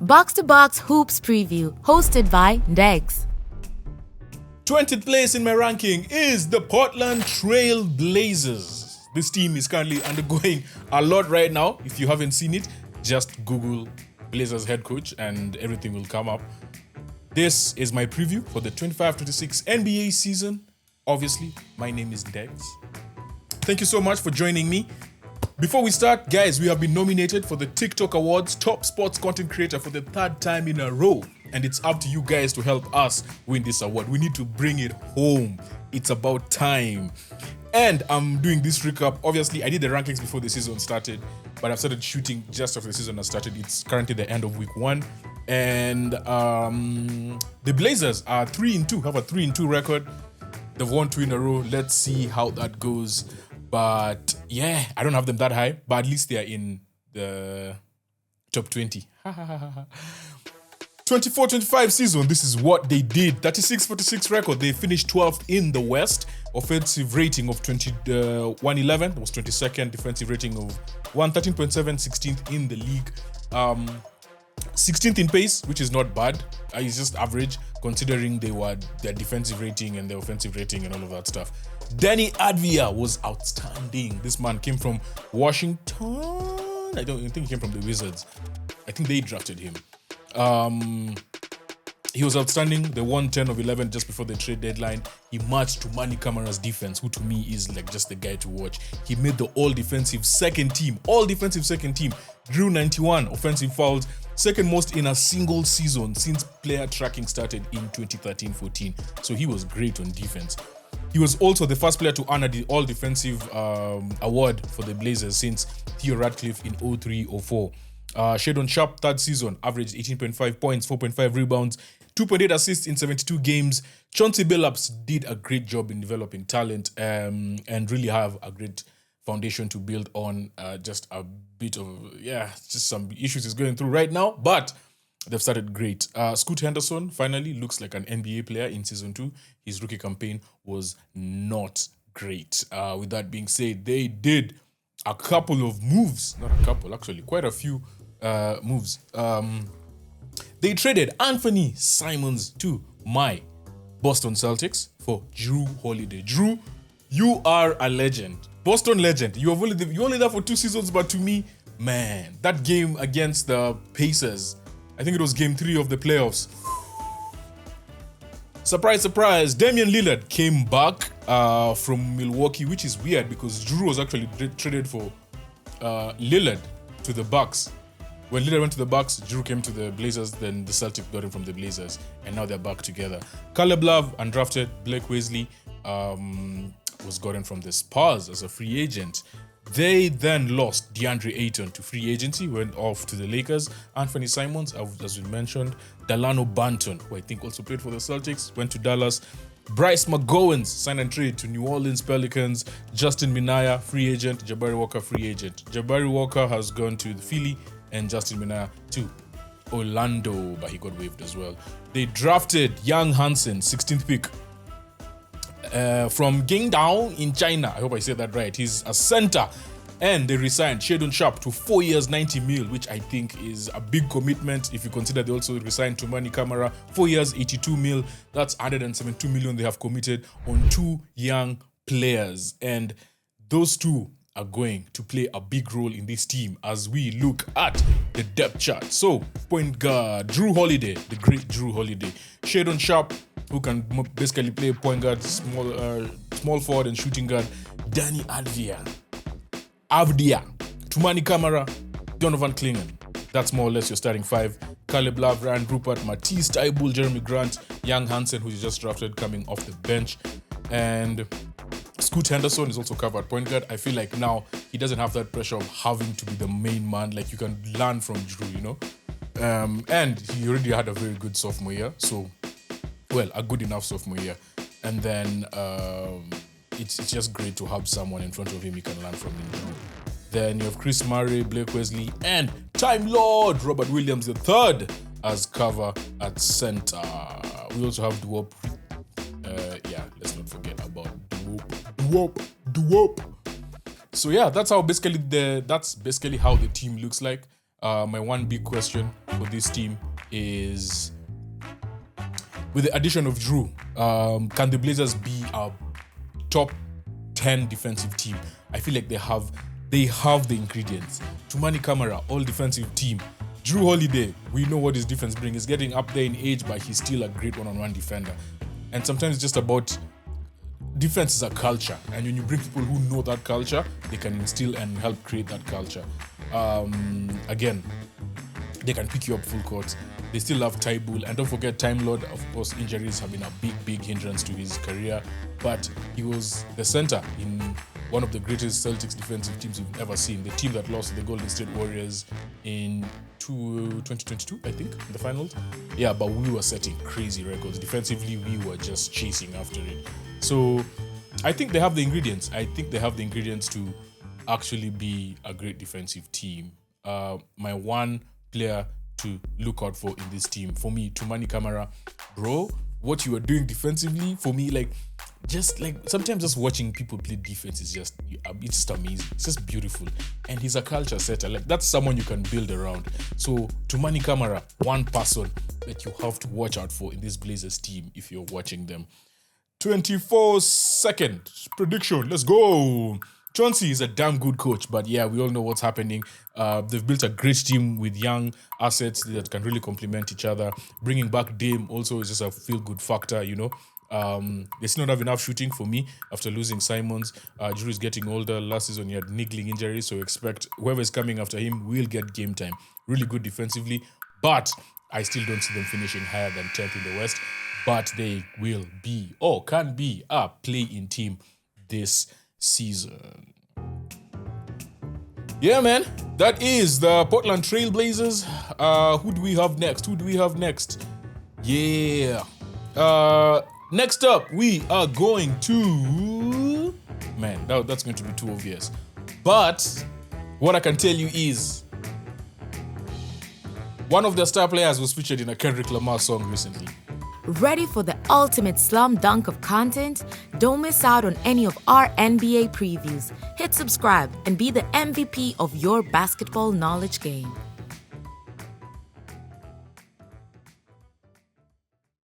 Box to Box Hoops Preview, hosted by Dex. 20th place in my ranking is the Portland Trail Blazers. This team is currently undergoing a lot right now. If you haven't seen it, just Google Blazers head coach and everything will come up. This is my preview for the 25-26 NBA season. Obviously, my name is Dex. Thank you so much for joining me. Before we start, guys, we have been nominated for the TikTok Awards Top Sports Content Creator for the third time in a row. And it's up to you guys to help us win this award. We need to bring it home. It's about time. And I'm doing this recap. Obviously, I did the rankings before the season started, but I've started shooting just after the season has started. It's currently the end of week 1. And the Blazers are 3-2, have a 3-2 record. They've won 2 in a row. Let's see how that goes. But yeah, I don't have them that high, but at least they are in the top 20. 24-25 season, this is what they did. 36-46 record. They finished 12th in the West. Offensive rating of 111. That was 22nd. Defensive rating of 113.7, 16th in the league. 16th in pace, which is not bad. It's just average considering their defensive rating and their offensive rating and all of that stuff. Danny Advia was outstanding. This man came from Washington. I don't even think he came from the Wizards. I think they drafted him. He was outstanding. They won 10 of 11 just before the trade deadline. He matched to Manny Camara's defense, who to me is like just the guy to watch. He made the all-defensive second team. Drew 91 offensive fouls, second most in a single season since player tracking started in 2013-14. So he was great on defense. He was also the first player to honor the all-defensive award for the Blazers since Theo Radcliffe in 03-04. Shaedon Sharpe, third season, averaged 18.5 points, 4.5 rebounds, 2.8 assists in 72 games. Chauncey Billups did a great job in developing talent and really have a great foundation to build on. Just a bit of, just some issues he's going through right now, but they've started great. Scoot Henderson finally looks like an NBA player in season 2. His rookie campaign was not great. With that being said, they did a couple of moves. Not a couple, actually, quite a few moves. They traded Anthony Simons to my Boston Celtics for Jrue Holiday. Jrue, you are a legend. Boston legend. You're only there for 2 seasons, but to me, man, that game against the Pacers, I think it was game 3 of the playoffs. Surprise, surprise, Damian Lillard came back from Milwaukee, which is weird because Jrue was actually traded for Lillard to the Bucks. When Lillard went to the Bucks, Jrue came to the Blazers, then the Celtics got him from the Blazers, and now they're back together. Caleb Love, undrafted. Blake Weasley was gotten from the Spurs as a free agent. They then lost DeAndre Ayton to free agency, went off to the Lakers. Anthony Simons, as we mentioned. Delano Banton, who I think also played for the Celtics, went to Dallas. Bryce McGowens signed and traded to New Orleans Pelicans. Justin Minaya, free agent. Jabari Walker, free agent. Jabari Walker has gone to Philly and Justin Minaya to Orlando, but he got waived as well. They drafted Young Hansen, 16th pick. From Guangdong in China. I hope I said that right. He's a center. And they resigned Shaedon Sharpe to 4 years, 90 mil, which I think is a big commitment if you consider they also resigned to Manny Camara. 4 years, 82 mil. That's 172 million they have committed on 2 young players. And those 2 are going to play a big role in this team as we look at the depth chart. So, point guard, Jrue Holiday, the great Jrue Holiday. Shaedon Sharpe, who can basically play point guard, small forward and shooting guard. Danny Avdia, Tumani Camara, Donovan Clingan. That's more or less your starting 5. Caleb Love, Ryan Rupert, Matisse Thybulle, Jeremy Grant, Young Hansen, who is just drafted, coming off the bench. And Scoot Henderson is also covered point guard. I feel like now he doesn't have that pressure of having to be the main man. Like you can learn from Jrue, you know. And he already had a very good sophomore year. So, well, a good enough sophomore year. And then it's just great to have someone in front of him he can learn from in Jrue. Then you have Chris Murray, Blake Weasley, and Time Lord Robert Williams III as cover at center. We also have Duop. Let's not forget about Duop. So yeah, that's basically how the team looks like. My one big question for this team is, with the addition of Jrue, can the Blazers be a top 10 defensive team? I feel like they have the ingredients. Tumani Kamara, all defensive team. Jrue Holiday, we know what his defense brings. He's getting up there in age, but he's still a great one-on-one defender. And sometimes it's just about defense is a culture. And when you bring people who know that culture, they can instill and help create that culture. Again, they can pick you up full court. They still have Thybulle. And don't forget, Time Lord, of course, injuries have been a big hindrance to his career. But he was the center in one of the greatest Celtics defensive teams you've ever seen. The team that lost to the Golden State Warriors in 2022, I think, in the finals. Yeah, but we were setting crazy records. Defensively, we were just chasing after it. So I think they have the ingredients. I think they have the ingredients to actually be a great defensive team. My one player to look out for in this team, for me, Tumani Kamara, bro, what you are doing defensively, for me, sometimes just watching people play defense is it's just amazing. It's just beautiful. And he's a culture setter. That's someone you can build around. So Tumani Kamara, one person that you have to watch out for in this Blazers team if you're watching them. 24-second prediction. Let's go. Chauncey is a damn good coach, but yeah, we all know what's happening. They've built a great team with young assets that can really complement each other. Bringing back Dame also is just a feel-good factor, you know. They still don't have enough shooting for me after losing Simons. Jrue is getting older. Last season he had niggling injuries, so expect whoever is coming after him will get game time. Really good defensively, but I still don't see them finishing higher than 10th in the West. But they will be, or can be, a play-in team this season. Yeah, man, that is the Portland Trail Blazers. Who do we have next? Yeah. Next up, we are going to... Man, that's going to be too obvious. But what I can tell you is one of their star players was featured in a Kendrick Lamar song recently. Ready for the ultimate slam dunk of content? Don't miss out on any of our NBA previews. Hit subscribe and be the MVP of your basketball knowledge game.